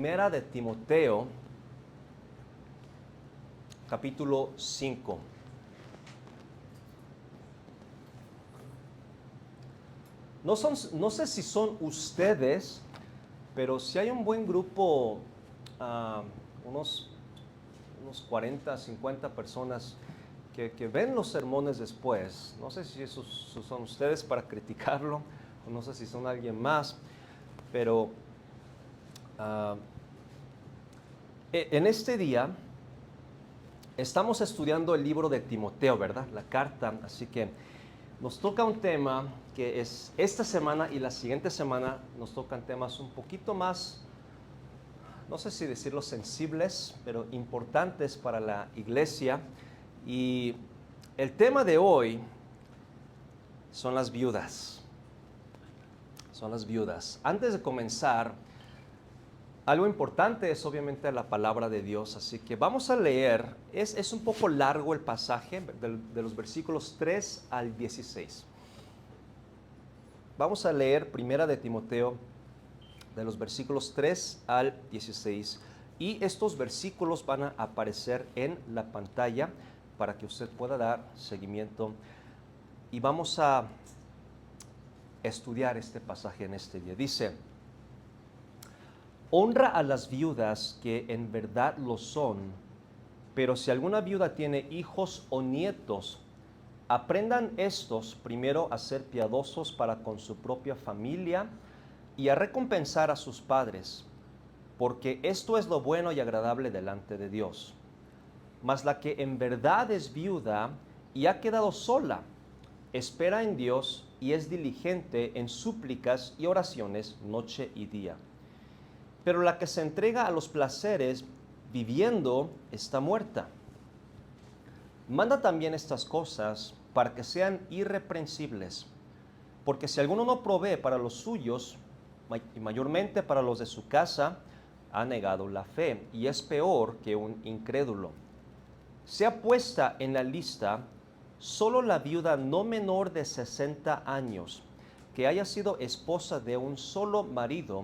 Primera de Timoteo, capítulo 5. No sé si son ustedes, pero si hay un buen grupo, unos 40, 50 personas que ven los sermones después. No sé si esos son ustedes para criticarlo, o no sé si son alguien más, pero en este día estamos estudiando el libro de Timoteo, ¿verdad? La carta, así que nos toca un tema que es esta semana y la siguiente semana nos tocan temas un poquito más, no sé si decirlo sensibles, pero importantes para la iglesia. Y el tema de hoy son las viudas. Son las viudas. Antes de comenzar, algo importante es obviamente la palabra de Dios, así que vamos a leer, es un poco largo el pasaje de los versículos 3 al 16. Vamos a leer Primera de Timoteo de los versículos 3 al 16 y estos versículos van a aparecer en la pantalla para que usted pueda dar seguimiento y vamos a estudiar este pasaje en este día. Dice: honra a las viudas que en verdad lo son, pero si alguna viuda tiene hijos o nietos, aprendan estos primero a ser piadosos para con su propia familia y a recompensar a sus padres, porque esto es lo bueno y agradable delante de Dios. Mas la que en verdad es viuda y ha quedado sola, espera en Dios y es diligente en súplicas y oraciones noche y día. Pero la que se entrega a los placeres viviendo está muerta. Manda también estas cosas para que sean irreprensibles, porque si alguno no provee para los suyos, y mayormente para los de su casa, ha negado la fe y es peor que un incrédulo. Sea puesta en la lista solo la viuda no menor de 60 años, que haya sido esposa de un solo marido,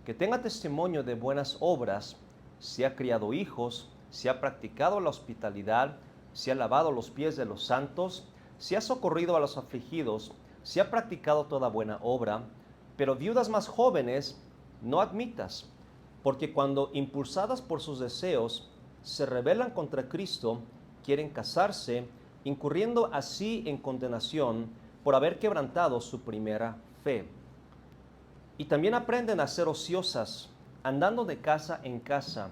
que tenga testimonio de buenas obras, si ha criado hijos, si ha practicado la hospitalidad, si ha lavado los pies de los santos, si ha socorrido a los afligidos, si ha practicado toda buena obra. Pero viudas más jóvenes no admitas, porque cuando impulsadas por sus deseos se rebelan contra Cristo, quieren casarse, incurriendo así en condenación por haber quebrantado su primera fe. Y también aprenden a ser ociosas, andando de casa en casa,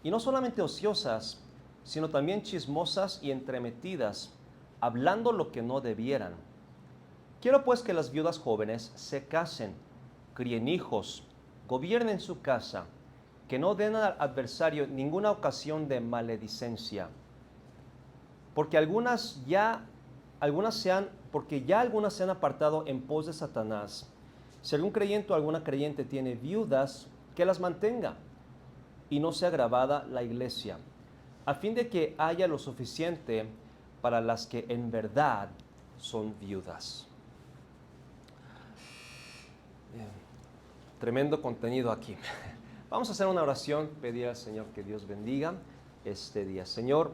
y no solamente ociosas, sino también chismosas y entremetidas, hablando lo que no debieran. Quiero pues que las viudas jóvenes se casen, críen hijos, gobiernen su casa, que no den al adversario ninguna ocasión de maledicencia, porque algunas se han apartado en pos de Satanás. Si algún creyente o alguna creyente tiene viudas, que las mantenga y no sea agravada la iglesia, a fin de que haya lo suficiente para las que en verdad son viudas. Tremendo contenido aquí. Vamos a hacer una oración, pedir al Señor que Dios bendiga este día. Señor,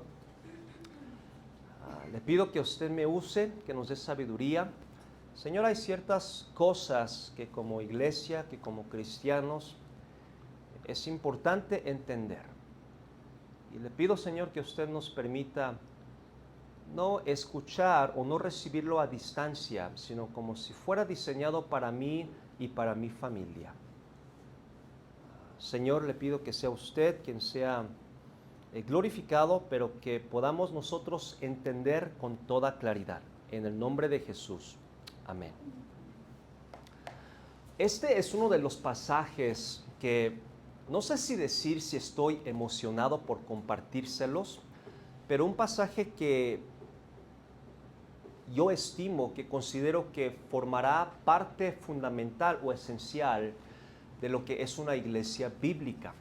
le pido que usted me use, que nos dé sabiduría. Señor, hay ciertas cosas que como iglesia, que como cristianos, es importante entender. Y le pido, Señor, que usted nos permita no escuchar o no recibirlo a distancia, sino como si fuera diseñado para mí y para mi familia. Señor, le pido que sea usted quien sea glorificado, pero que podamos nosotros entender con toda claridad. En el nombre de Jesús. Amén. Este es uno de los pasajes que no sé si decir si estoy emocionado por compartírselos, pero un pasaje que yo estimo, que considero que formará parte fundamental o esencial de lo que es una iglesia bíblica.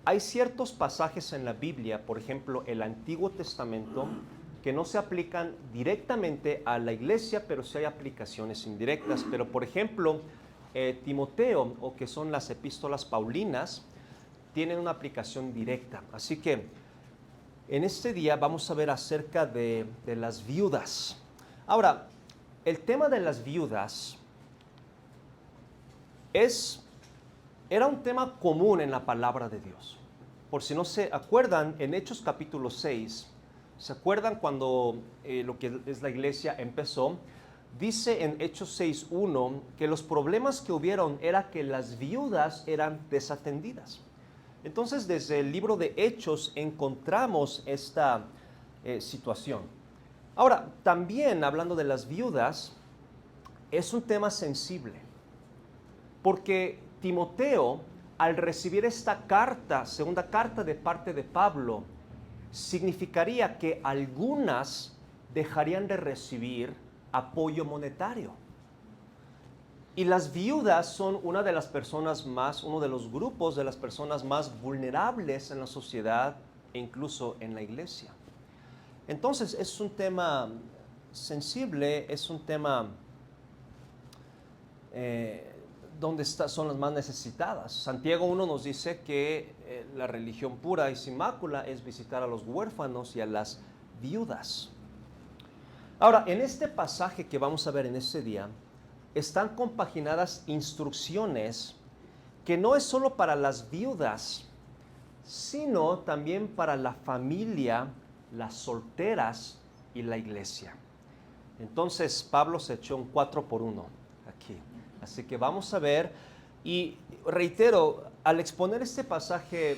Hay ciertos pasajes en la Biblia, por ejemplo, el Antiguo Testamento, que no se aplican directamente a la iglesia, pero sí hay aplicaciones indirectas. Pero, por ejemplo, Timoteo, o que son las epístolas paulinas, tienen una aplicación directa. Así que en este día vamos a ver acerca de las viudas. Ahora, el tema de las viudas era un tema común en la palabra de Dios. Por si no se acuerdan, en Hechos capítulo 6, ¿se acuerdan cuando lo que es la iglesia empezó? Dice en Hechos 6:1 que los problemas que hubieron era que las viudas eran desatendidas. Entonces, desde el libro de Hechos encontramos esta situación. Ahora, también hablando de las viudas, es un tema sensible, porque Timoteo, al recibir esta carta, segunda carta de parte de Pablo, significaría que algunas dejarían de recibir apoyo monetario. Y las viudas son una de las personas más, uno de los grupos de las personas más vulnerables en la sociedad e incluso en la iglesia. Entonces es un tema sensible, es un tema donde son las más necesitadas. Santiago 1 nos dice que la religión pura y sin mácula es visitar a los huérfanos y a las viudas. Ahora, en este pasaje que vamos a ver en este día, están compaginadas instrucciones que no es solo para las viudas, sino también para la familia, las solteras y la iglesia. Entonces Pablo se echó un 4x1 aquí. Así que vamos a ver, y reitero, al exponer este pasaje,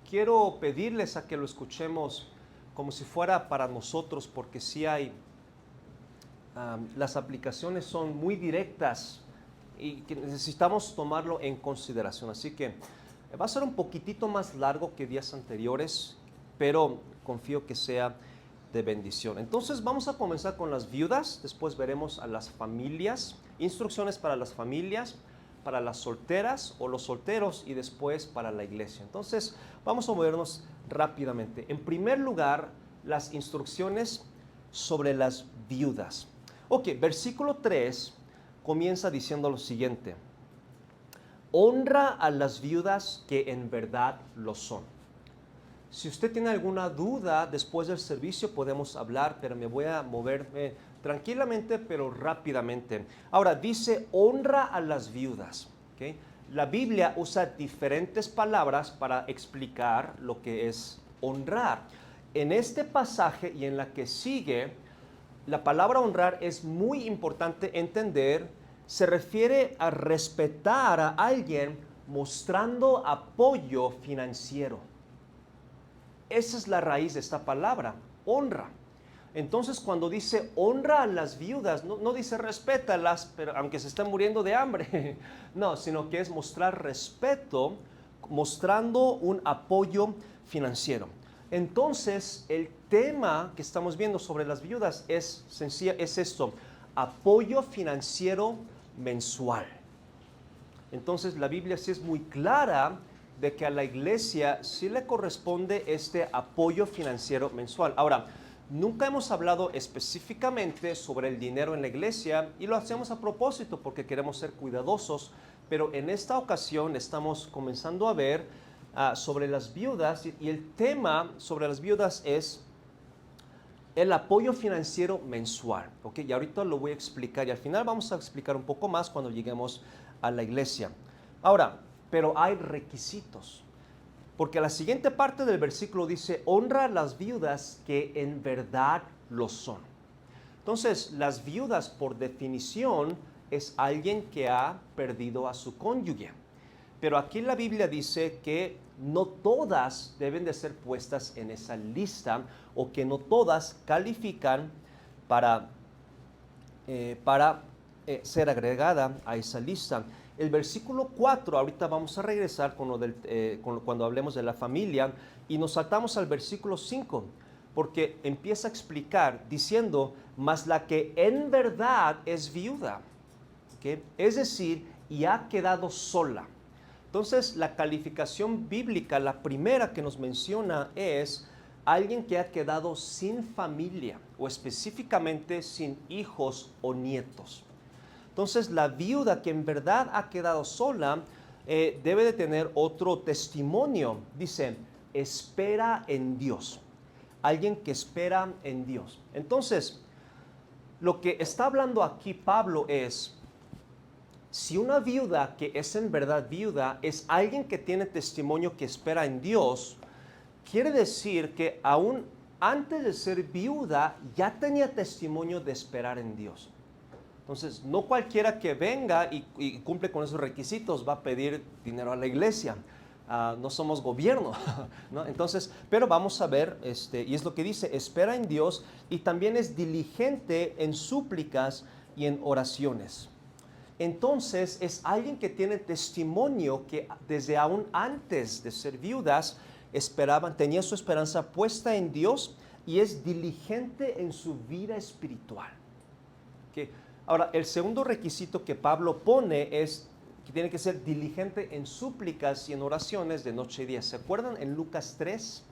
quiero pedirles a que lo escuchemos como si fuera para nosotros, porque sí hay las aplicaciones son muy directas y que necesitamos tomarlo en consideración. Así que va a ser un poquitito más largo que días anteriores, pero confío que sea de bendición. Entonces vamos a comenzar con las viudas, después veremos a las familias, instrucciones para las familias, para las solteras o los solteros y después para la iglesia. Entonces vamos a movernos rápidamente. En primer lugar, las instrucciones sobre las viudas. Ok, versículo 3 comienza diciendo lo siguiente: honra a las viudas que en verdad lo son. Si usted tiene alguna duda después del servicio podemos hablar, pero me voy a mover tranquilamente pero rápidamente. Ahora dice honra a las viudas. ¿Okay? La Biblia usa diferentes palabras para explicar lo que es honrar. En este pasaje y en la que sigue, la palabra honrar es muy importante entender. Se refiere a respetar a alguien mostrando apoyo financiero. Esa es la raíz de esta palabra, honra. Entonces cuando dice honra a las viudas, no dice respétalas, pero aunque se están muriendo de hambre. No, sino que es mostrar respeto, mostrando un apoyo financiero. Entonces el tema que estamos viendo sobre las viudas es esto: apoyo financiero mensual. Entonces la Biblia sí es muy clara de que a la iglesia sí le corresponde este apoyo financiero mensual. Ahora, nunca hemos hablado específicamente sobre el dinero en la iglesia y lo hacemos a propósito porque queremos ser cuidadosos, pero en esta ocasión estamos comenzando a ver sobre las viudas y el tema sobre las viudas es el apoyo financiero mensual. ¿Okay? Y ahorita lo voy a explicar y al final vamos a explicar un poco más cuando lleguemos a la iglesia. Ahora, pero hay requisitos, porque la siguiente parte del versículo dice honra a las viudas que en verdad lo son. Entonces, las viudas por definición es alguien que ha perdido a su cónyuge. Pero aquí la Biblia dice que no todas deben de ser puestas en esa lista o que no todas califican para ser agregada a esa lista. El versículo 4, ahorita vamos a regresar cuando hablemos de la familia y nos saltamos al versículo 5 porque empieza a explicar diciendo, mas la que en verdad es viuda, ¿okay? Es decir, y ha quedado sola. Entonces, la calificación bíblica, la primera que nos menciona es alguien que ha quedado sin familia o específicamente sin hijos o nietos. Entonces, la viuda que en verdad ha quedado sola debe de tener otro testimonio. Dice, espera en Dios. Alguien que espera en Dios. Entonces, lo que está hablando aquí Pablo es, si una viuda que es en verdad viuda es alguien que tiene testimonio que espera en Dios, quiere decir que aún antes de ser viuda ya tenía testimonio de esperar en Dios. Entonces, no cualquiera que venga y cumple con esos requisitos va a pedir dinero a la iglesia. No somos gobierno, ¿no? Entonces, pero vamos a ver, y es lo que dice, espera en Dios y también es diligente en súplicas y en oraciones. Entonces, es alguien que tiene testimonio que desde aún antes de ser viudas tenía su esperanza puesta en Dios y es diligente en su vida espiritual. ¿Okay? Ahora, el segundo requisito que Pablo pone es que tiene que ser diligente en súplicas y en oraciones de noche y día. ¿Se acuerdan? En Lucas 3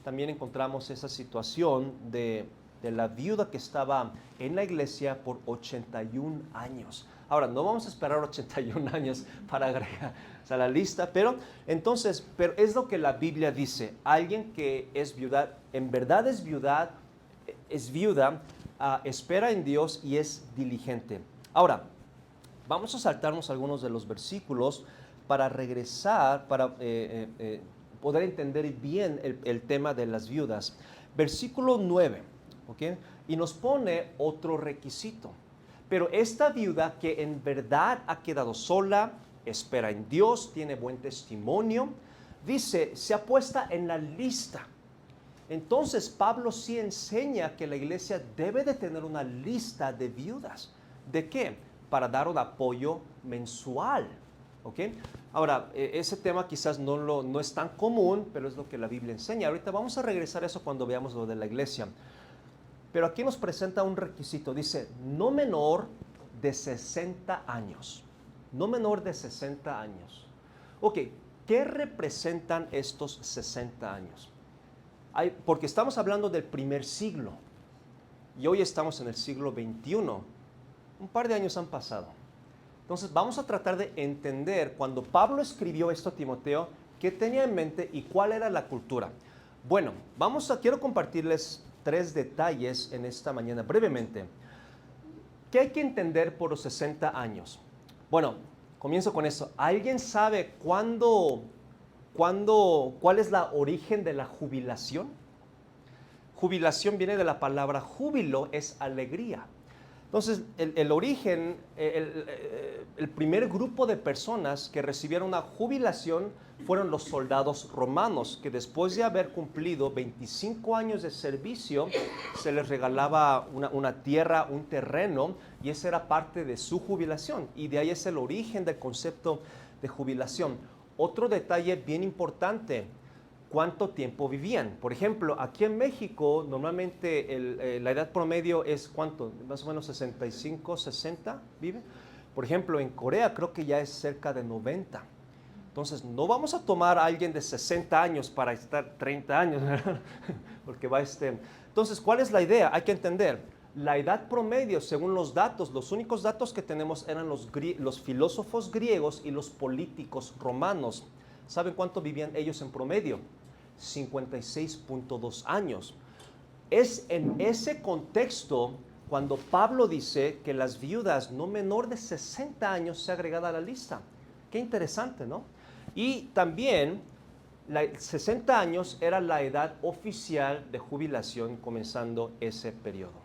también encontramos esa situación de la viuda que estaba en la iglesia por 81 años. Ahora, no vamos a esperar 81 años para agregar a la lista, pero es lo que la Biblia dice. Alguien que es viuda, en verdad es viuda, espera en Dios y es diligente. Ahora, vamos a saltarnos algunos de los versículos para regresar, para poder entender bien el tema de las viudas. Versículo 9, ¿ok? Y nos pone otro requisito. Pero esta viuda que en verdad ha quedado sola, espera en Dios, tiene buen testimonio, dice, se ha puesto en la lista. Entonces Pablo sí enseña que la iglesia debe de tener una lista de viudas. ¿De qué? Para dar un apoyo mensual. ¿Ok? Ahora, ese tema quizás no es tan común, pero es lo que la Biblia enseña. Ahorita vamos a regresar a eso cuando veamos lo de la iglesia. Pero aquí nos presenta un requisito. Dice, no menor de 60 años. No menor de 60 años. Ok, ¿qué representan estos 60 años? Porque estamos hablando del primer siglo. Y hoy estamos en el siglo XXI. Un par de años han pasado. Entonces vamos a tratar de entender cuando Pablo escribió esto a Timoteo, qué tenía en mente y cuál era la cultura. Bueno, quiero compartirles 3 detalles en esta mañana brevemente. ¿Qué hay que entender por los 60 años? Bueno, comienzo con eso. ¿Alguien sabe cuál es la origen de la jubilación? Jubilación viene de la palabra júbilo, es alegría. Entonces, el origen, el primer grupo de personas que recibieron una jubilación fueron los soldados romanos, que después de haber cumplido 25 años de servicio, se les regalaba una tierra, un terreno, y esa era parte de su jubilación. Y de ahí es el origen del concepto de jubilación. Otro detalle bien importante, ¿cuánto tiempo vivían? Por ejemplo, aquí en México normalmente la edad promedio es ¿cuánto? Más o menos 65, 60 vive. Por ejemplo, en Corea creo que ya es cerca de 90. Entonces, no vamos a tomar a alguien de 60 años para estar 30 años, ¿verdad? Porque Entonces, ¿cuál es la idea? Hay que entender, la edad promedio, según los datos, los únicos datos que tenemos eran los filósofos griegos y los políticos romanos. ¿Saben cuánto vivían ellos en promedio? 56.2 años. Es en ese contexto cuando Pablo dice que las viudas no menor de 60 años se agregada a la lista. Qué interesante, ¿no? Y también 60 años era la edad oficial de jubilación comenzando ese periodo.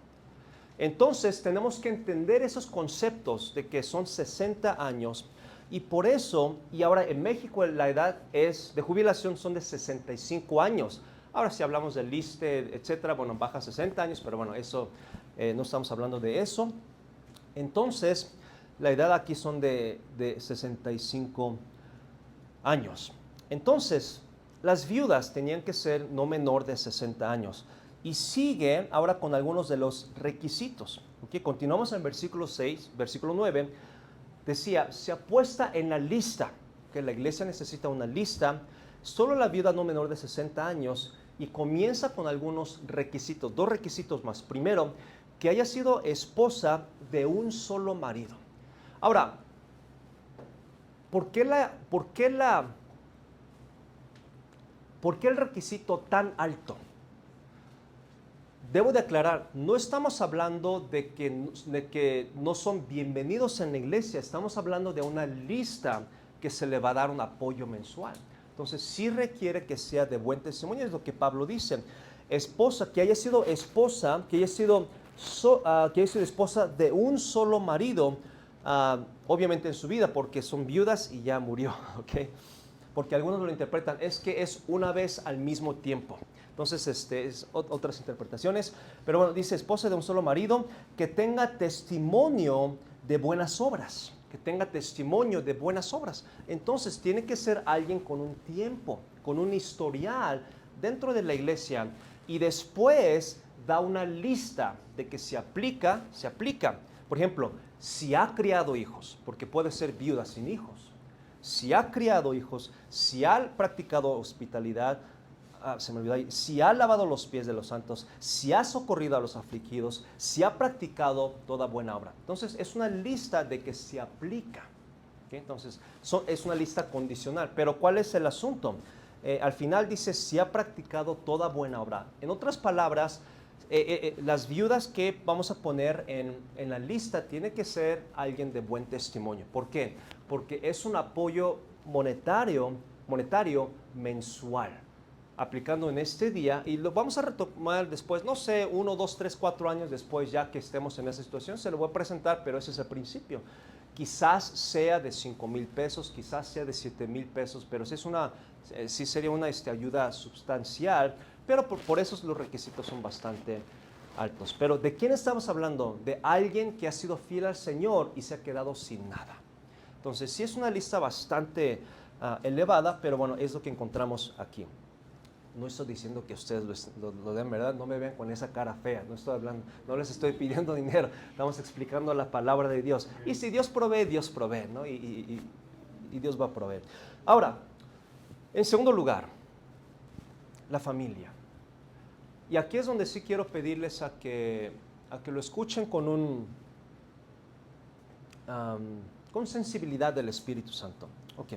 Entonces tenemos que entender esos conceptos de que son 60 años. Y por eso, y ahora en México la edad de jubilación son de 65 años. Ahora si hablamos del ISSSTE, etcétera, bueno, baja 60 años, pero bueno, eso no estamos hablando de eso. Entonces, la edad aquí son de 65 años. Entonces, las viudas tenían que ser no menor de 60 años. Y sigue ahora con algunos de los requisitos. ¿Okay? Continuamos en versículo 6, versículo 9. Decía, se ha puesto en la lista, que la iglesia necesita una lista, solo la viuda no menor de 60 años, y comienza con algunos requisitos, 2 requisitos más. Primero, que haya sido esposa de un solo marido. Ahora, ¿por qué el requisito tan alto? Debo de aclarar, no estamos hablando de que no son bienvenidos en la iglesia, estamos hablando de una lista que se le va a dar un apoyo mensual. Entonces, sí requiere que sea de buen testimonio, es lo que Pablo dice. Esposa, que haya sido esposa, que haya sido esposa de un solo marido, obviamente en su vida, porque son viudas y ya murió, ¿ok? Porque algunos lo interpretan, es que es una vez al mismo tiempo. Entonces, es otras interpretaciones. Pero bueno, dice esposa de un solo marido, que tenga testimonio de buenas obras. Que tenga testimonio de buenas obras. Entonces, tiene que ser alguien con un tiempo, con un historial dentro de la iglesia. Y después da una lista de que se aplica. Por ejemplo, si ha criado hijos, porque puede ser viuda sin hijos. Si ha criado hijos, si ha practicado hospitalidad, si ha lavado los pies de los santos, si ha socorrido a los afligidos, si ha practicado toda buena obra. Entonces, es una lista de que se aplica. ¿Okay? Entonces, es una lista condicional. Pero, ¿cuál es el asunto? Al final dice, si ha practicado toda buena obra. En otras palabras, las viudas que vamos a poner en la lista tiene que ser alguien de buen testimonio. ¿Por qué? Porque es un apoyo monetario mensual, aplicando en este día, y lo vamos a retomar después, no sé, 1, 2, 3, 4 años después, ya que estemos en esa situación, se lo voy a presentar, pero ese es el principio. Quizás sea de 5,000 pesos, quizás sea de 7,000 pesos, pero sí sería una ayuda sustancial, pero por eso los requisitos son bastante altos. Pero ¿de quién estamos hablando? De alguien que ha sido fiel al Señor y se ha quedado sin nada. Entonces, sí es una lista bastante elevada, pero bueno, es lo que encontramos aquí. No estoy diciendo que ustedes lo den, ¿verdad? No me vean con esa cara fea. No estoy hablando, no les estoy pidiendo dinero. Estamos explicando la palabra de Dios. Y si Dios provee, ¿no? Y Dios va a proveer. Ahora, en segundo lugar, la familia. Y aquí es donde sí quiero pedirles a que lo escuchen con sensibilidad del Espíritu Santo. Ok.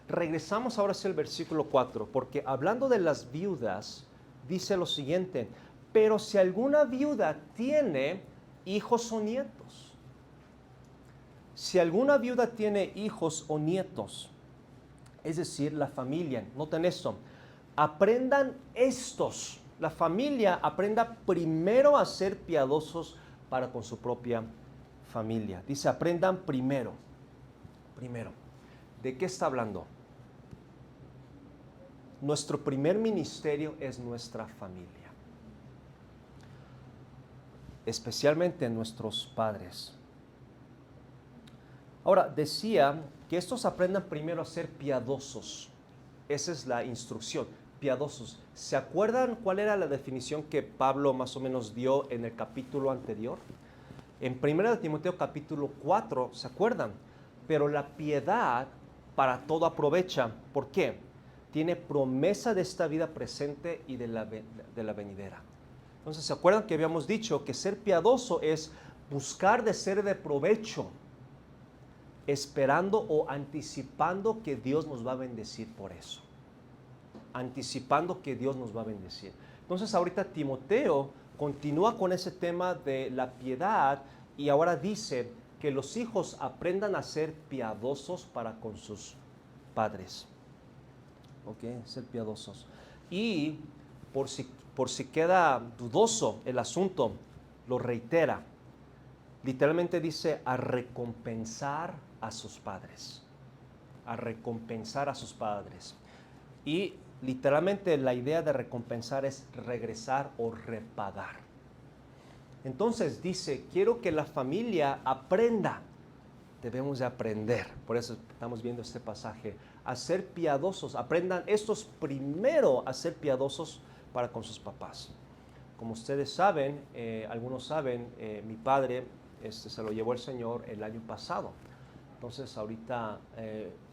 Regresamos ahora hacia el versículo 4, porque hablando de las viudas, dice lo siguiente: pero si alguna viuda tiene hijos o nietos, si alguna viuda tiene hijos o nietos, es decir, la familia, noten esto, aprendan estos, la familia aprenda primero a ser piadosos para con su propia familia. Dice, aprendan primero. ¿De qué está hablando? Nuestro primer ministerio es nuestra familia, especialmente nuestros padres. Ahora, decía que estos aprendan primero a ser piadosos. Esa es la instrucción, piadosos. ¿Se acuerdan cuál era la definición que Pablo más o menos dio en el capítulo anterior? En 1 Timoteo capítulo 4, ¿se acuerdan? Pero la piedad para todo aprovecha. ¿Por qué? Tiene promesa de esta vida presente y de la venidera. Entonces, ¿se acuerdan que habíamos dicho que ser piadoso es buscar de ser de provecho, esperando o anticipando que Dios nos va a bendecir por eso? Anticipando que Dios nos va a bendecir. Entonces, ahorita Timoteo continúa con ese tema de la piedad y ahora dice que los hijos aprendan a ser piadosos para con sus padres. ¿Ok? Ser piadosos. Y por si queda dudoso el asunto, lo reitera. Literalmente dice a recompensar a sus padres. A recompensar a sus padres. Y literalmente la idea de recompensar es regresar o repagar. Entonces dice, quiero que la familia aprenda. Debemos de aprender, por eso estamos viendo este pasaje, a ser piadosos. Aprendan estos primero a ser piadosos para con sus papás. Como ustedes saben, algunos saben, mi padre se lo llevó el Señor el año pasado. Entonces ahorita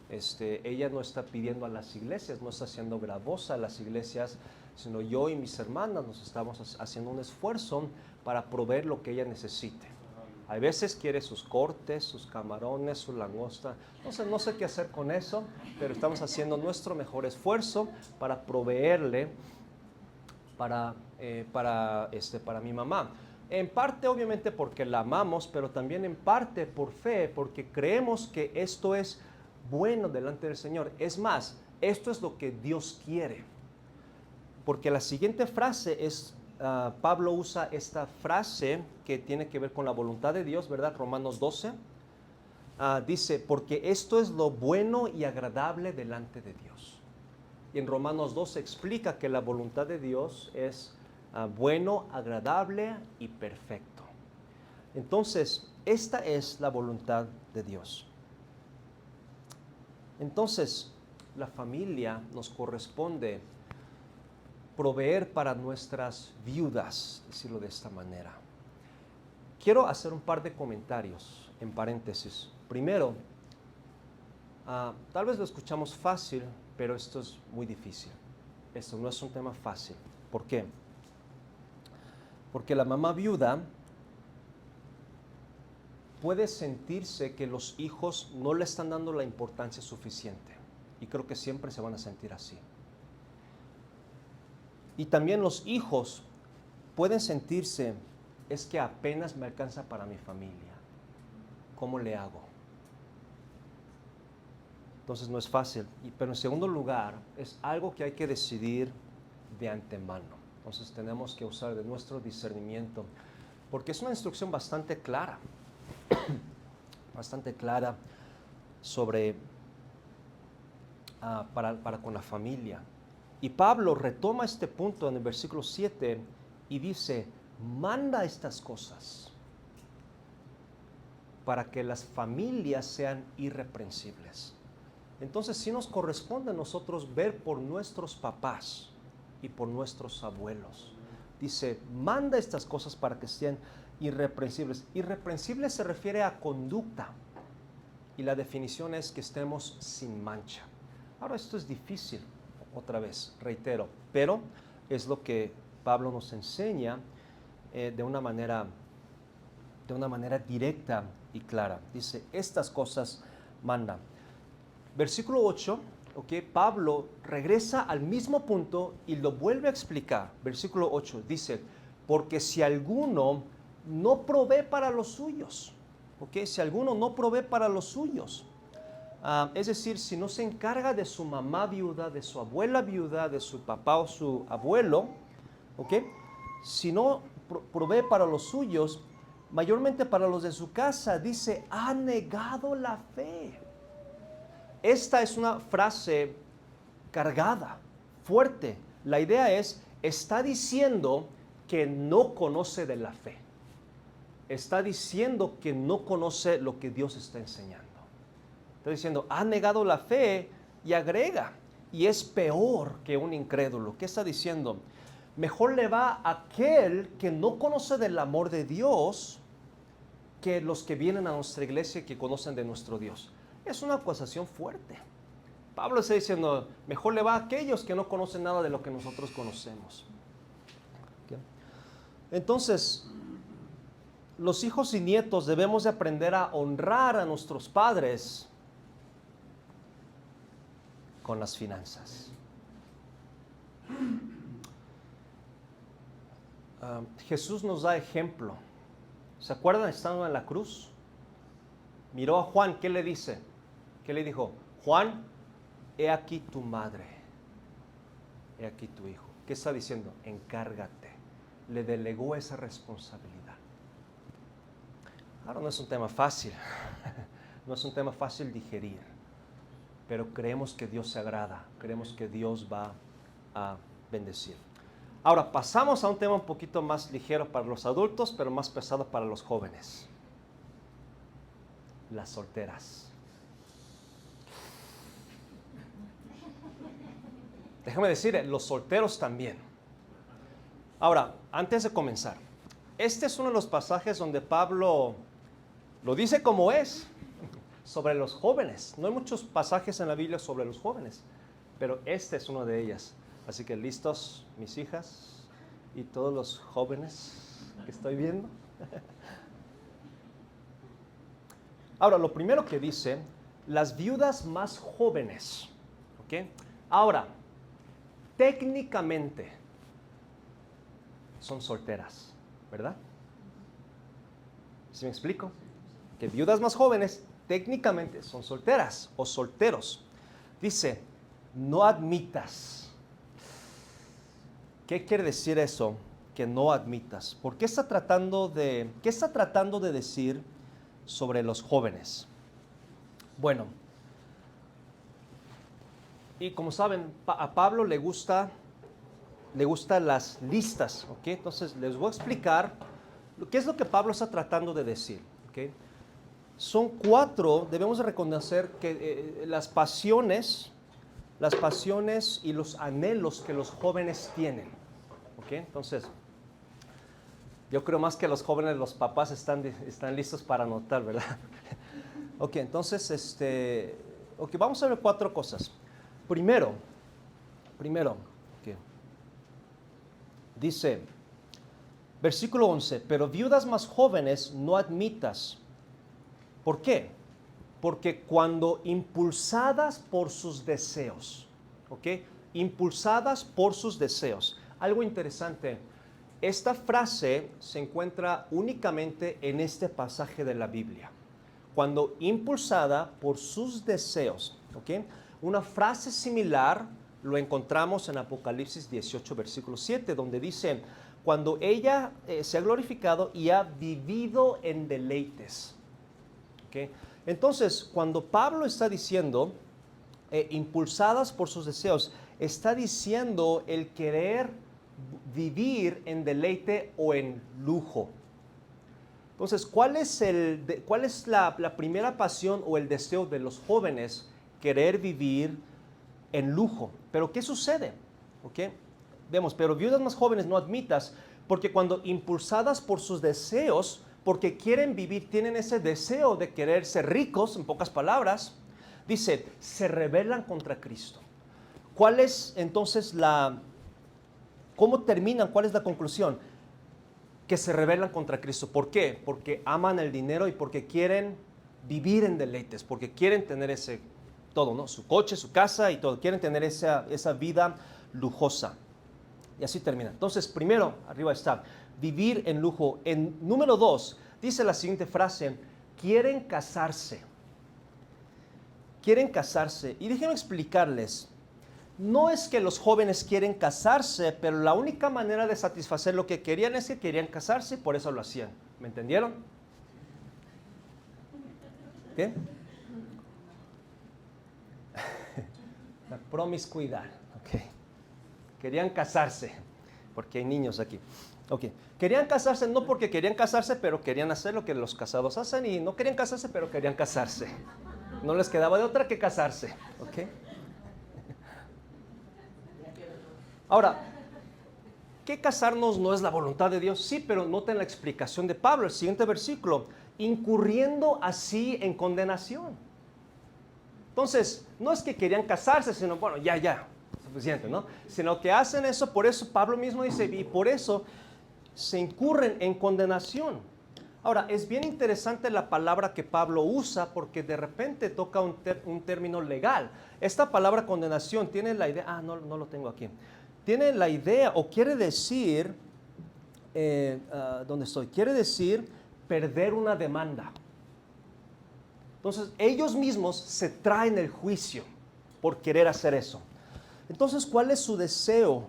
ella no está pidiendo a las iglesias, no está haciendo gravosa a las iglesias, sino yo y mis hermanas nos estamos haciendo un esfuerzo para proveer lo que ella necesite. Hay veces quiere sus cortes, sus camarones, su langosta. No sé qué hacer con eso, pero estamos haciendo nuestro mejor esfuerzo para proveerle para mi mamá. En parte, obviamente, porque la amamos, pero también en parte por fe, porque creemos que esto es bueno delante del Señor. Es más, esto es lo que Dios quiere. Porque la siguiente frase es, Pablo usa esta frase que tiene que ver con la voluntad de Dios, ¿verdad? Romanos 12. Dice, porque esto es lo bueno y agradable delante de Dios. Y en Romanos 12 explica que la voluntad de Dios es bueno, agradable y perfecto. Entonces, esta es la voluntad de Dios. Entonces, la familia nos corresponde proveer para nuestras viudas, decirlo de esta manera. Quiero hacer un par de comentarios en paréntesis. Primero, tal vez lo escuchamos fácil, pero esto es muy difícil. Esto no es un tema fácil. ¿Por qué? Porque la mamá viuda puede sentirse que los hijos no le están dando la importancia suficiente. Y creo que siempre se van a sentir así. Y también los hijos pueden sentirse, es que apenas me alcanza para mi familia. ¿Cómo le hago? Entonces no es fácil. Pero en segundo lugar, es algo que hay que decidir de antemano. Entonces tenemos que usar de nuestro discernimiento, porque es una instrucción bastante clara, sobre para con la familia. Y Pablo retoma este punto en el versículo 7 y dice, manda estas cosas para que las familias sean irreprensibles. Entonces sí nos corresponde a nosotros ver por nuestros papás y por nuestros abuelos. Dice, manda estas cosas para que sean irreprensibles. Irreprensible se refiere a conducta y la definición es que estemos sin mancha. Ahora esto es difícil, otra vez, reitero, pero es lo que Pablo nos enseña de una manera directa y clara. Dice, estas cosas manda. Versículo 8, Pablo regresa al mismo punto y lo vuelve a explicar. Versículo 8 dice, porque si alguno no provee para los suyos, si alguno no provee para los suyos, es decir, si no se encarga de su mamá viuda, de su abuela viuda, de su papá o su abuelo, si no provee para los suyos, mayormente para los de su casa, dice, ha negado la fe. Esta es una frase cargada, fuerte. La idea es, está diciendo que no conoce de la fe. Está diciendo que no conoce lo que Dios está enseñando. Está diciendo, ha negado la fe y agrega, y es peor que un incrédulo. ¿Qué está diciendo? Mejor le va a aquel que no conoce del amor de Dios que los que vienen a nuestra iglesia y que conocen de nuestro Dios. Es una acusación fuerte. Pablo está diciendo, mejor le va a aquellos que no conocen nada de lo que nosotros conocemos. Entonces, los hijos y nietos debemos de aprender a honrar a nuestros padres con las finanzas. Jesús nos da ejemplo. ¿Se acuerdan estando en la cruz? Miró a Juan, ¿qué le dice? ¿Qué le dijo? Juan, he aquí tu madre, he aquí tu hijo. ¿Qué está diciendo? Encárgate. Le delegó esa responsabilidad. Ahora no es un tema fácil, no es un tema fácil digerir, pero creemos que Dios se agrada, creemos que Dios va a bendecir. Ahora pasamos a un tema un poquito más ligero para los adultos, pero más pesado para los jóvenes. Las solteras. Déjame decir, los solteros también. Ahora, antes de comenzar, este es uno de los pasajes donde Pablo lo dice como es, sobre los jóvenes. No hay muchos pasajes en la Biblia sobre los jóvenes, pero este es uno de ellas. Así que listos, mis hijas y todos los jóvenes que estoy viendo. Ahora, lo primero que dice, las viudas más jóvenes. ¿Ok? Ahora, técnicamente son solteras, ¿verdad? ¿Sí me explico? Que viudas más jóvenes técnicamente son solteras o solteros. Dice, no admitas. ¿Qué quiere decir eso? Que no admitas. ¿Por qué está tratando de, qué está tratando de decir sobre los jóvenes? Bueno, y como saben, a Pablo le gustan las listas, ¿ok? Entonces les voy a explicar qué es lo que Pablo está tratando de decir, ¿ok? Son 4, debemos de reconocer que las pasiones y los anhelos que los jóvenes tienen, ¿ok? Entonces, yo creo más que los jóvenes, los papás están listos para anotar, ¿verdad? Ok, entonces, ok, vamos a ver 4 cosas. Primero, okay, dice, versículo 11, pero viudas más jóvenes no admitas. ¿Por qué? Porque cuando impulsadas por sus deseos, ¿ok? Impulsadas por sus deseos. Algo interesante, esta frase se encuentra únicamente en este pasaje de la Biblia. Cuando impulsada por sus deseos, ¿ok? Una frase similar lo encontramos en Apocalipsis 18, versículo 7, donde dice, cuando ella se ha glorificado y ha vivido en deleites. ¿Okay? Entonces, cuando Pablo está diciendo, impulsadas por sus deseos, está diciendo el querer vivir en deleite o en lujo. Entonces, ¿cuál es la primera pasión o el deseo de los jóvenes? Querer vivir en lujo. Pero ¿qué sucede? ¿Okay? Vemos, pero viudas más jóvenes no admitas, porque cuando impulsadas por sus deseos, porque quieren vivir, tienen ese deseo de querer ser ricos, en pocas palabras, dice, se rebelan contra Cristo. ¿Cuál es entonces cómo terminan? ¿Cuál es la conclusión? Que se rebelan contra Cristo. ¿Por qué? Porque aman el dinero y porque quieren vivir en deleites, porque quieren tener todo, ¿no? Su coche, su casa y todo, quieren tener esa vida lujosa. Y así termina. Entonces, primero, arriba está, vivir en lujo. En número 2, dice la siguiente frase, quieren casarse. Quieren casarse. Y déjenme explicarles, no es que los jóvenes quieren casarse, pero la única manera de satisfacer lo que querían es que querían casarse y por eso lo hacían. ¿Me entendieron? ¿Qué? La promiscuidad. Ok. Querían casarse, porque hay niños aquí. Ok. Querían casarse no porque querían casarse, pero querían hacer lo que los casados hacen y no querían casarse, pero querían casarse. No les quedaba de otra que casarse. Ok. Ahora, ¿qué casarnos no es la voluntad de Dios? Sí, pero noten la explicación de Pablo, el siguiente versículo, incurriendo así en condenación. Entonces, no es que querían casarse, sino, bueno, ya, suficiente, ¿no? Sino que hacen eso, por eso Pablo mismo dice, y por eso se incurren en condenación. Ahora, es bien interesante la palabra que Pablo usa porque de repente toca un término legal. Esta palabra condenación tiene la idea, no lo tengo aquí. Tiene la idea o quiere decir, ¿dónde estoy? Quiere decir perder una demanda. Entonces, ellos mismos se traen el juicio por querer hacer eso. Entonces, ¿cuál es su deseo?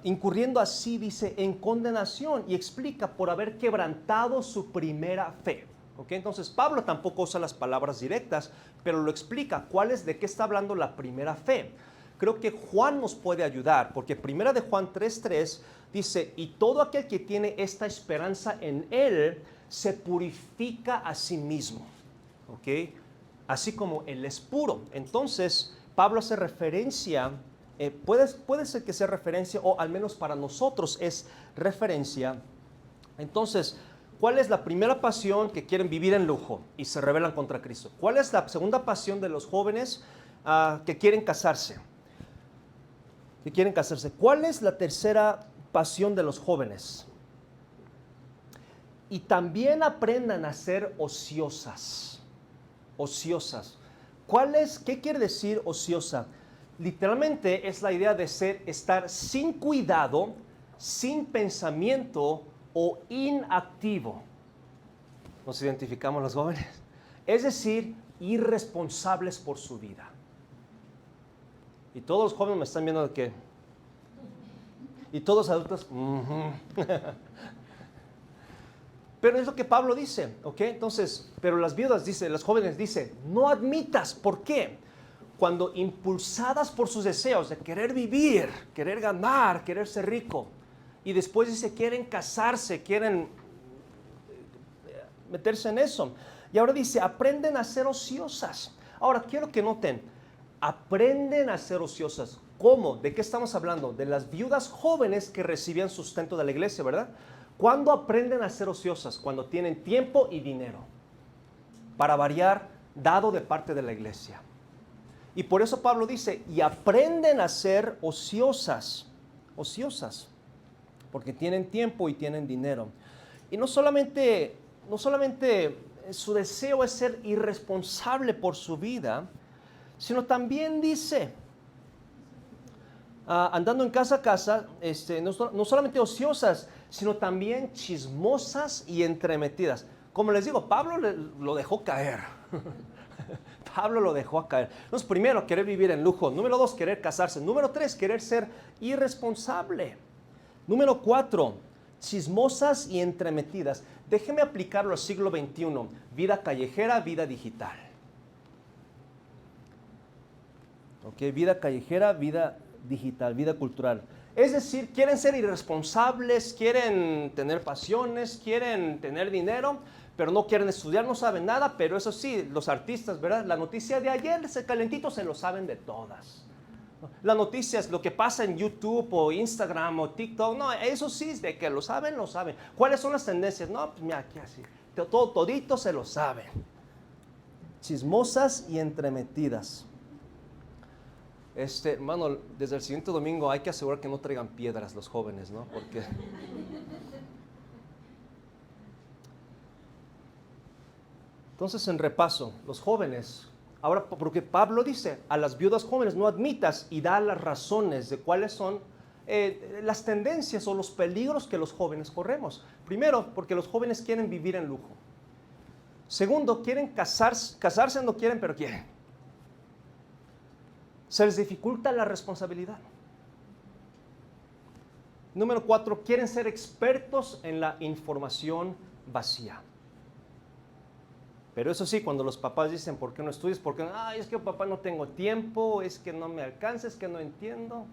Incurriendo así, dice, en condenación y explica por haber quebrantado su primera fe. ¿Okay? Entonces, Pablo tampoco usa las palabras directas, pero lo explica. ¿De qué está hablando la primera fe? Creo que Juan nos puede ayudar, porque primera de Juan 3:3 dice, y todo aquel que tiene esta esperanza en él, se purifica a sí mismo. ¿Ok? Así como él es puro. Entonces, Pablo hace referencia, puede ser que sea referencia, o al menos para nosotros es referencia. Entonces, ¿cuál es la primera pasión? Que quieren vivir en lujo y se rebelan contra Cristo. ¿Cuál es la segunda pasión de los jóvenes? Que quieren casarse. ¿Cuál es la tercera pasión de los jóvenes? Y también aprendan a ser ociosas. ociosas. ¿Qué quiere decir ociosa? Literalmente es la idea de estar sin cuidado, sin pensamiento o inactivo. Nos identificamos los jóvenes. Es decir, irresponsables por su vida. Y todos los jóvenes me están viendo de que... Y todos los adultos... Pero es lo que Pablo dice, ¿ok? Entonces, pero las viudas las jóvenes dicen, no admitas. ¿Por qué? Cuando impulsadas por sus deseos de querer vivir, querer ganar, querer ser rico, y después dice, quieren casarse, quieren meterse en eso. Y ahora dice, aprenden a ser ociosas. Ahora, quiero que noten, aprenden a ser ociosas. ¿Cómo? ¿De qué estamos hablando? De las viudas jóvenes que recibían sustento de la iglesia, ¿verdad? ¿Cuándo aprenden a ser ociosas? Cuando tienen tiempo y dinero. Para variar, dado de parte de la iglesia. Y por eso Pablo dice, y aprenden a ser ociosas. Ociosas. Porque tienen tiempo y tienen dinero. Y no solamente su deseo es ser irresponsable por su vida, sino también dice, andando en casa a casa, no solamente ociosas, sino también chismosas y entremetidas. Como les digo, Pablo lo dejó caer. Pablo lo dejó caer. Entonces, primero, querer vivir en lujo. Número 2, querer casarse. Número 3, querer ser irresponsable. Número 4, chismosas y entremetidas. Déjeme aplicarlo al siglo XXI. Vida callejera, vida digital. Ok, vida callejera, vida digital, vida cultural. Es decir, quieren ser irresponsables, quieren tener pasiones, quieren tener dinero, pero no quieren estudiar, no saben nada, pero eso sí, los artistas, ¿verdad? La noticia de ayer, ese calentito, se lo saben de todas. Las noticias, lo que pasa en YouTube o Instagram o TikTok, no, eso sí, de que lo saben, lo saben. ¿Cuáles son las tendencias? No, pues mira, aquí así, todito se lo saben. Chismosas y entremetidas. Hermano, desde el siguiente domingo hay que asegurar que no traigan piedras los jóvenes, ¿no? Porque... Entonces, en repaso, los jóvenes, ahora, porque Pablo dice, a las viudas jóvenes no admitas, y da las razones de cuáles son las tendencias o los peligros que los jóvenes corremos. Primero, porque los jóvenes quieren vivir en lujo. Segundo, quieren casarse no quieren, pero quieren. Se les dificulta la responsabilidad. Número 4, quieren ser expertos en la información vacía. Pero eso sí, cuando los papás dicen, ¿por qué no estudias? Porque es que papá no tengo tiempo, es que no me alcanza, es que no entiendo.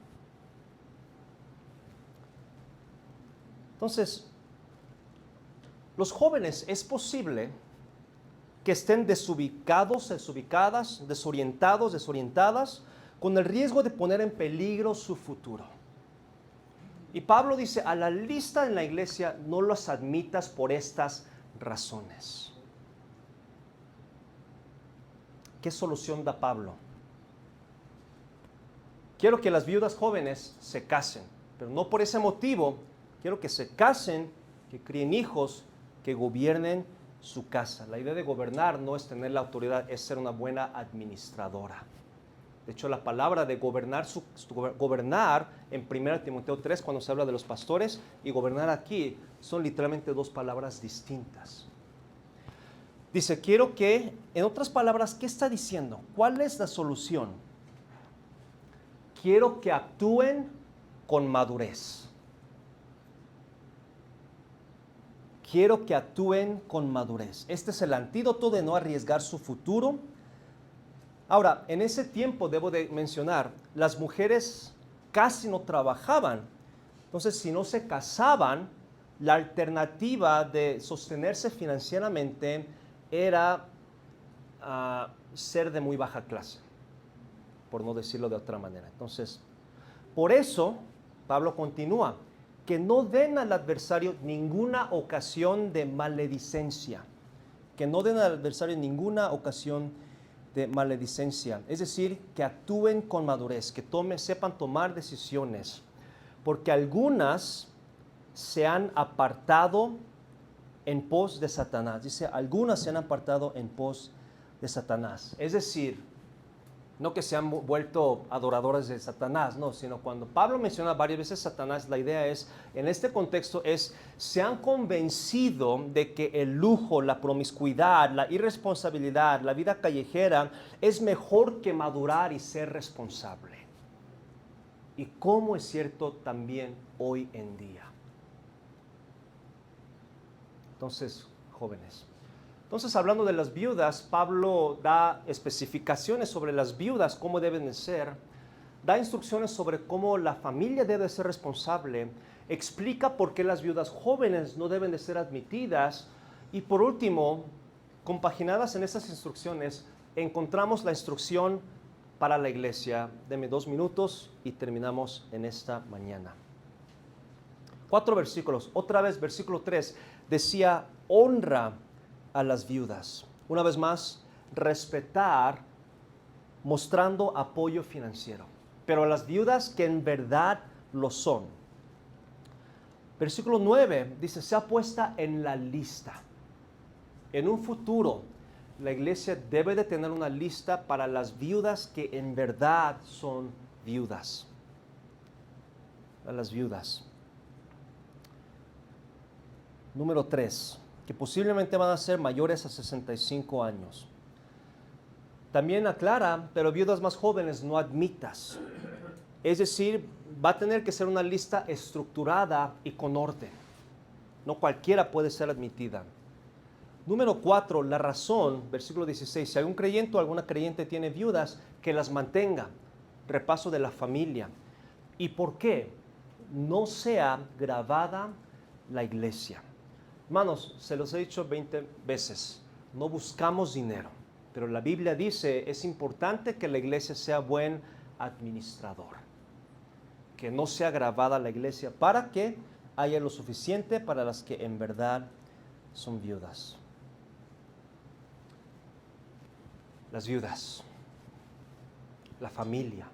Entonces, los jóvenes es posible que estén desubicados, desubicadas, desorientados, desorientadas, con el riesgo de poner en peligro su futuro. Y Pablo dice, a la lista en la iglesia no los admitas por estas razones. ¿Qué solución da Pablo? Quiero que las viudas jóvenes se casen, pero no por ese motivo. Quiero que se casen, que críen hijos, que gobiernen su casa. La idea de gobernar no es tener la autoridad, es ser una buena administradora. De hecho, la palabra de gobernar en 1 Timoteo 3, cuando se habla de los pastores, y gobernar aquí, son literalmente dos palabras distintas. Dice, quiero que, en otras palabras, ¿qué está diciendo? ¿Cuál es la solución? Quiero que actúen con madurez. Quiero que actúen con madurez. Este es el antídoto de no arriesgar su futuro. Ahora, en ese tiempo, debo de mencionar, las mujeres casi no trabajaban. Entonces, si no se casaban, la alternativa de sostenerse financieramente era ser de muy baja clase, por no decirlo de otra manera. Entonces, por eso, Pablo continúa, que no den al adversario ninguna ocasión de maledicencia. Que no den al adversario ninguna ocasión de maledicencia. Es decir, que actúen con madurez, que sepan tomar decisiones. Porque algunas se han apartado en pos de Satanás. Dice, algunas se han apartado en pos de Satanás. Es decir, no que se han vuelto adoradores de Satanás, no, sino cuando Pablo menciona varias veces Satanás, la idea es, en este contexto es, se han convencido de que el lujo, la promiscuidad, la irresponsabilidad, la vida callejera es mejor que madurar y ser responsable. Y cómo es cierto también hoy en día. Entonces, jóvenes. Entonces, hablando de las viudas, Pablo da especificaciones sobre las viudas, cómo deben de ser, da instrucciones sobre cómo la familia debe ser responsable, explica por qué las viudas jóvenes no deben de ser admitidas y por último, compaginadas en esas instrucciones, encontramos la instrucción para la iglesia. Deme 2 minutos y terminamos en esta mañana. 4 versículos. Otra vez, versículo 3, decía, honra a las viudas. Una vez más, respetar, mostrando apoyo financiero. Pero a las viudas que en verdad lo son. Versículo 9 dice, sea puesta en la lista. En un futuro, la iglesia debe de tener una lista para las viudas que en verdad son viudas. A las viudas. Número 3, que posiblemente van a ser mayores a 65 años. También aclara, pero viudas más jóvenes no admitas. Es decir, va a tener que ser una lista estructurada y con orden. No cualquiera puede ser admitida. Número 4, la razón, versículo 16, si algún creyente o alguna creyente tiene viudas, que las mantenga. Repaso de la familia. ¿Y por qué? No sea gravada la iglesia. Hermanos, se los he dicho 20 veces, no buscamos dinero, pero la Biblia dice, es importante que la iglesia sea buen administrador, que no sea gravada la iglesia, para que haya lo suficiente para las que en verdad son viudas. Las viudas, la familia,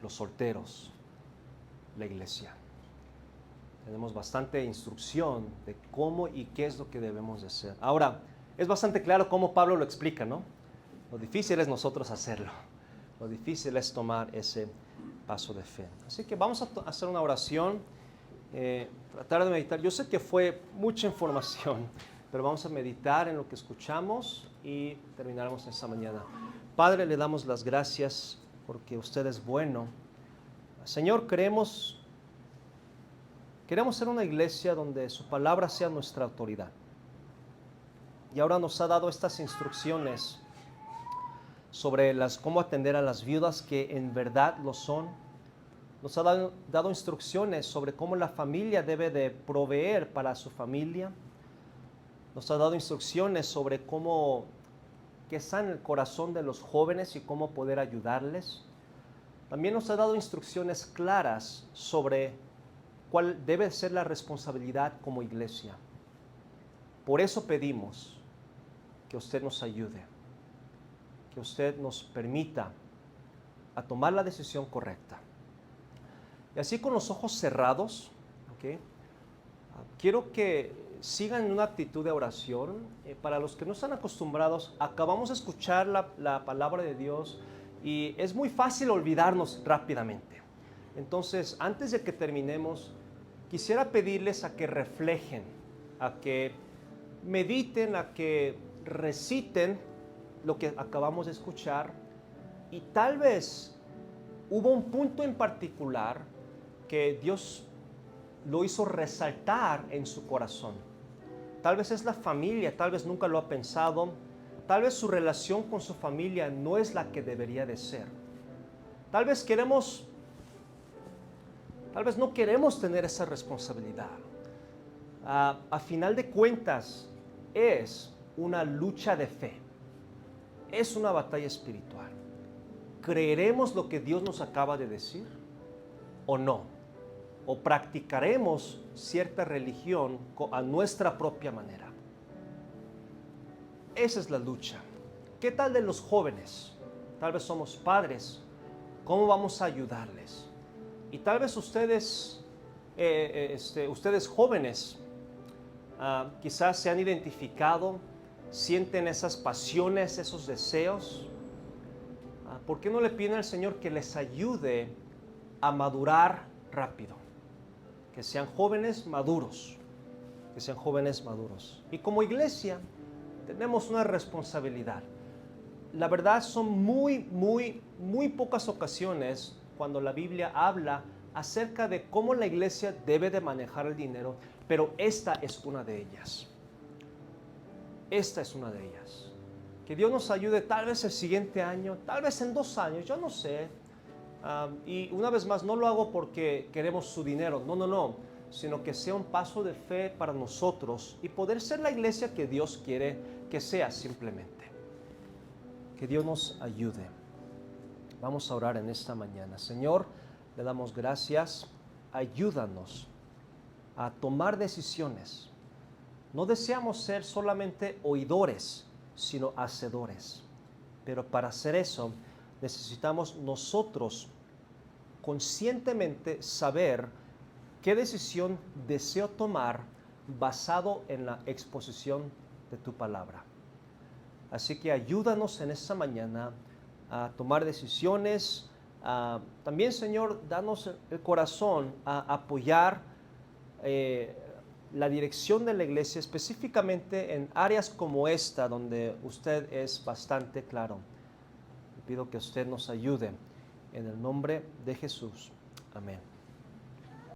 los solteros, la iglesia. Tenemos bastante instrucción de cómo y qué es lo que debemos de hacer. Ahora, es bastante claro cómo Pablo lo explica, ¿no? Lo difícil es nosotros hacerlo. Lo difícil es tomar ese paso de fe. Así que vamos a hacer una oración, tratar de meditar. Yo sé que fue mucha información, pero vamos a meditar en lo que escuchamos y terminaremos esta mañana. Padre, le damos las gracias porque usted es bueno. Señor, queremos ser una iglesia donde su palabra sea nuestra autoridad. Y ahora nos ha dado estas instrucciones sobre cómo atender a las viudas que en verdad lo son. Nos ha dado instrucciones sobre cómo la familia debe de proveer para su familia. Nos ha dado instrucciones sobre cómo que está en el corazón de los jóvenes y cómo poder ayudarles. También nos ha dado instrucciones claras sobre cuál debe ser la responsabilidad como iglesia. Por eso pedimos que usted nos ayude, que usted nos permita a tomar la decisión correcta. Y así con los ojos cerrados, ¿okay? Quiero que sigan en una actitud de oración. Para los que no están acostumbrados, acabamos de escuchar la palabra de Dios y es muy fácil olvidarnos rápidamente. Entonces, antes de que terminemos, quisiera pedirles a que reflejen, a que mediten, a que reciten lo que acabamos de escuchar y tal vez hubo un punto en particular que Dios lo hizo resaltar en su corazón. Tal vez es la familia, tal vez nunca lo ha pensado, tal vez su relación con su familia no es la que debería de ser. Tal vez no queremos tener esa responsabilidad. A final de cuentas, es una lucha de fe. Es una batalla espiritual. ¿Creeremos lo que Dios nos acaba de decir o no? ¿O practicaremos cierta religión a nuestra propia manera? Esa es la lucha. ¿Qué tal de los jóvenes? Tal vez somos padres. ¿Cómo vamos a ayudarles? Y tal vez ustedes jóvenes, quizás se han identificado sienten esas pasiones, esos deseos, ¿por qué no le piden al Señor que les ayude a madurar rápido? Que sean jóvenes maduros, que sean jóvenes maduros. Y como iglesia tenemos una responsabilidad. La verdad son muy pocas ocasiones cuando la Biblia habla acerca de cómo la iglesia debe de manejar el dinero, pero esta es una de ellas. Esta es una de ellas. Que Dios nos ayude tal vez el siguiente año, tal vez en 2 años, yo no sé. Y una vez más, no lo hago porque queremos su dinero, no, sino que sea un paso de fe para nosotros y poder ser la iglesia que Dios quiere que sea simplemente. Que Dios nos ayude. Vamos a orar en esta mañana. Señor, le damos gracias. Ayúdanos a tomar decisiones. No deseamos ser solamente oidores, sino hacedores. Pero para hacer eso, necesitamos nosotros conscientemente saber qué decisión deseo tomar basado en la exposición de tu palabra. Así que ayúdanos en esta mañana a tomar decisiones. También, Señor, danos el corazón a apoyar la dirección de la iglesia, específicamente en áreas como esta, donde usted es bastante claro. Le pido que usted nos ayude. En el nombre de Jesús. Amén.